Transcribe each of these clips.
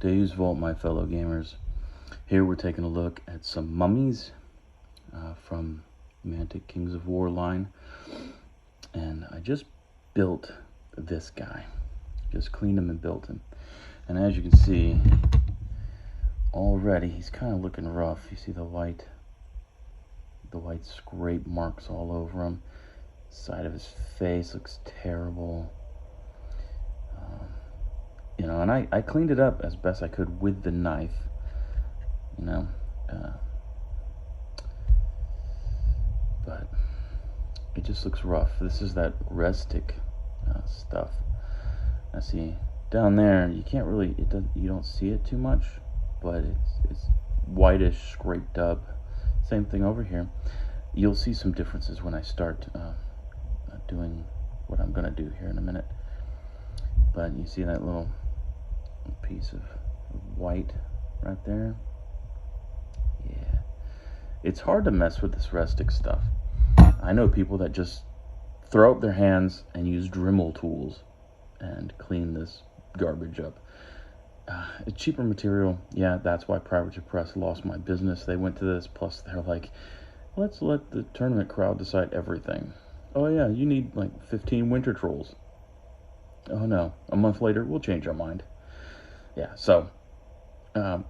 Deus Vault, my fellow gamers. Here we're taking a look at some mummies from Mantic Kings of War line. And I just built this guy. Just cleaned him and built him. And as you can see, already he's kind of looking rough. You see the white scrape marks all over him. Side of his face looks terrible. You know, and I cleaned it up as best I could with the knife, you know, but it just looks rough. This is that restic stuff. I see down there, you can't really, you don't see it too much, but it's whitish scraped up. Same thing over here. You'll see some differences when I start doing what I'm gonna do here in a minute. But you see that little piece of white right there? Yeah. It's hard to mess with this restic stuff. I know people that just throw up their hands and use Dremel tools and clean this garbage up. It's cheaper material. Yeah, that's why Private Press lost my business. They went to this, plus they're like, let's let the tournament crowd decide everything. Oh yeah, you need like 15 winter trolls. Oh no, a month later, we'll change our mind. Yeah, so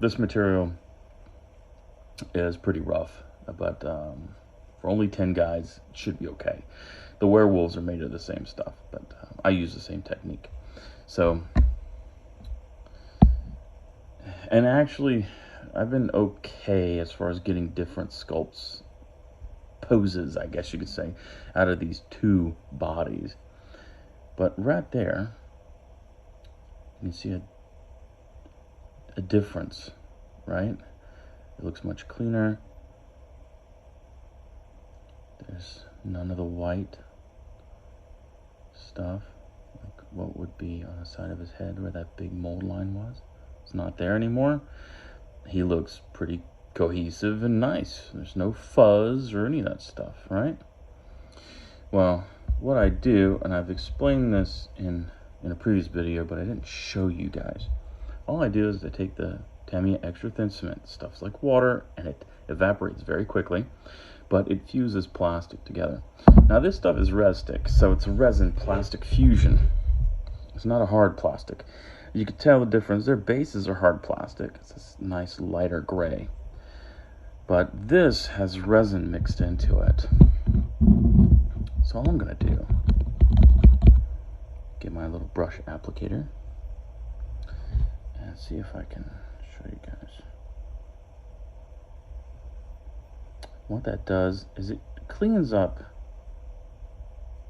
this material is pretty rough, but for only 10 guys, it should be okay. The werewolves are made of the same stuff, but I use the same technique. So, and actually, I've been okay as far as getting different sculpts, poses, I guess you could say, out of these two bodies. But right there, you can see a difference, right? It looks much cleaner. There's none of the white stuff, like what would be on the side of his head where that big mold line was. It's not there anymore. He looks pretty cohesive and nice. There's no fuzz or any of that stuff, right? Well, what I do, and I've explained this in a previous video, but I didn't show you guys. All I do is I take the Tamiya extra thin cement, stuff's like water, and it evaporates very quickly, but it fuses plastic together. Now this stuff is restic, so it's a resin plastic fusion. It's not a hard plastic. You can tell the difference. Their bases are hard plastic. It's this nice lighter gray. But this has resin mixed into it. So all I'm gonna do, get my little brush applicator and see if I can show you guys. What that does is it cleans up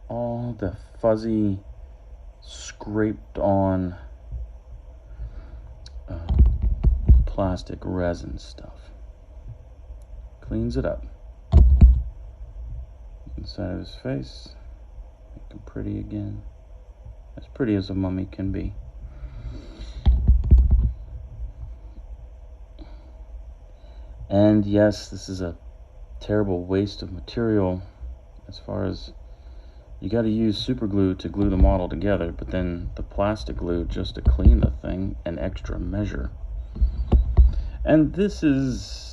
all the fuzzy, scraped on plastic resin stuff. Cleans it up. Inside of his face, make him pretty again. As pretty as a mummy can be. And yes, this is a terrible waste of material as far as you got to use super glue to glue the model together, but then the plastic glue just to clean the thing, an extra measure. And this is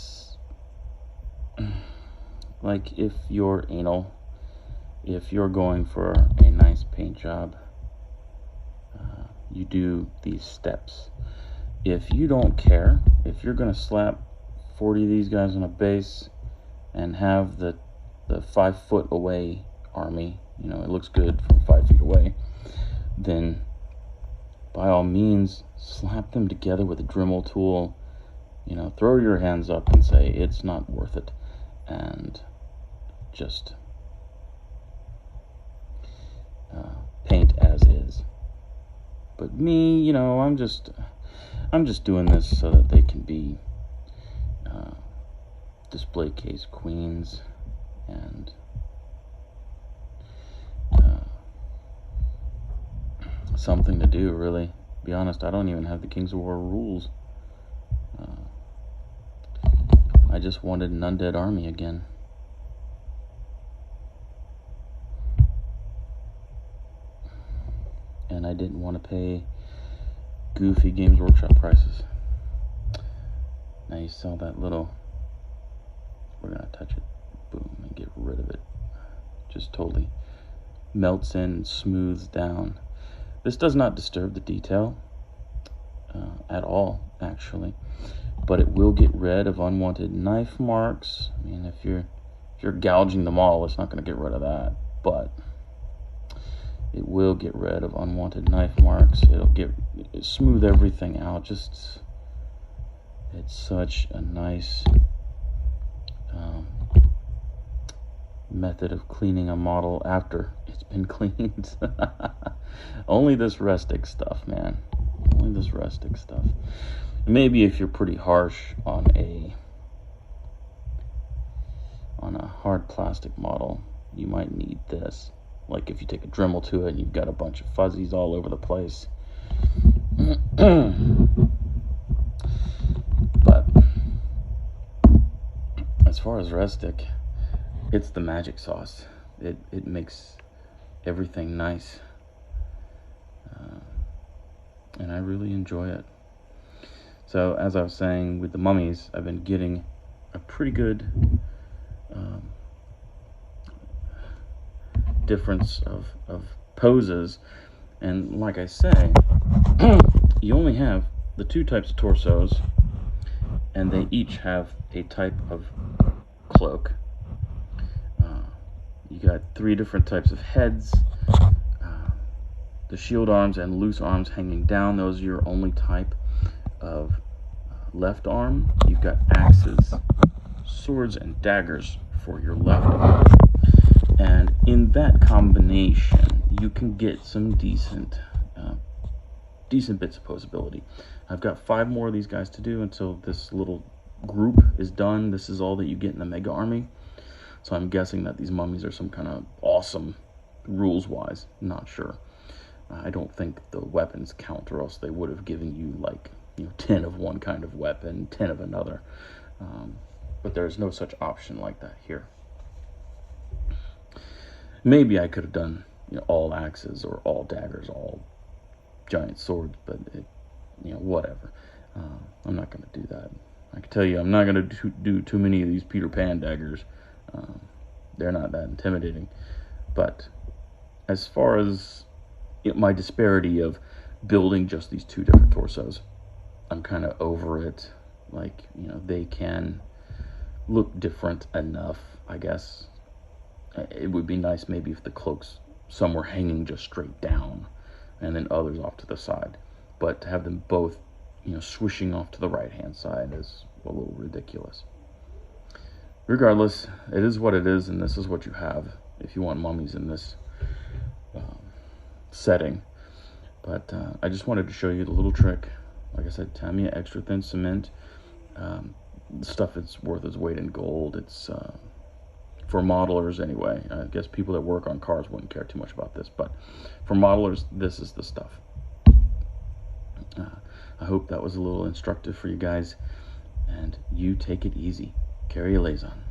like if you're anal, if you're going for a nice paint job, you do these steps. If you don't care, if you're gonna slap 40 of these guys on a base and have the 5 foot away army, you know, it looks good from 5 feet away, then by all means slap them together with a Dremel tool. You know, throw your hands up and say it's not worth it, and just paint as is. But me, you know, I'm just doing this so that they can be display case queens and something to do, really. To be honest, I don't even have the Kings of War rules. I just wanted an undead army again. And I didn't want to pay goofy Games Workshop prices. Now you saw that little, we're gonna touch it, boom, and get rid of it. Just totally melts in and smooths down. This does not disturb the detail at all, actually, but it will get rid of unwanted knife marks. I mean, if you're gouging them all, it's not going to get rid of that, but it will get rid of unwanted knife marks. It'll smooth everything out. Just, it's such a nice method of cleaning a model after it's been cleaned. Only this rustic stuff, man. Only this rustic stuff. Maybe if you're pretty harsh on a hard plastic model, you might need this. Like if you take a Dremel to it and you've got a bunch of fuzzies all over the place. But as far as rustic, it's the magic sauce. It makes everything nice. And I really enjoy it. So as I was saying, with the Mummies, I've been getting a pretty good difference of poses. And like I say, you only have the two types of torsos, and they each have a type of cloak. You got 3 different types of heads. The shield arms and loose arms hanging down, those are your only type of left arm. You've got axes, swords, and daggers for your left arm. And in that combination, you can get some decent bits of posability. I've got 5 more of these guys to do until this little group is done. This is all that you get in the Mega Army. So I'm guessing that these Mummies are some kind of awesome rules-wise. Not sure. I don't think the weapons count, or else they would have given you like 10 of one kind of weapon, 10 of another. But there's no such option like that here. Maybe I could have done all axes or all daggers, all giant swords, but whatever. I'm not going to do that. I can tell you, I'm not going to do too many of these Peter Pan daggers. They're not that intimidating. But as far as my disparity of building just these 2 different torsos, I'm kind of over it. Like, they can look different enough, I guess. It would be nice maybe if the cloaks, some were hanging just straight down and then others off to the side. But to have them both, swishing off to the right-hand side is a little ridiculous. Regardless, it is what it is, and this is what you have if you want Mummies in this setting. But I just wanted to show you the little trick. Like I said, Tamiya extra thin cement. The stuff is worth its weight in gold. It's for modelers anyway. I guess people that work on cars wouldn't care too much about this, but for modelers, this is the stuff. I hope that was a little instructive for you guys, and you take it easy. Carry a liaison.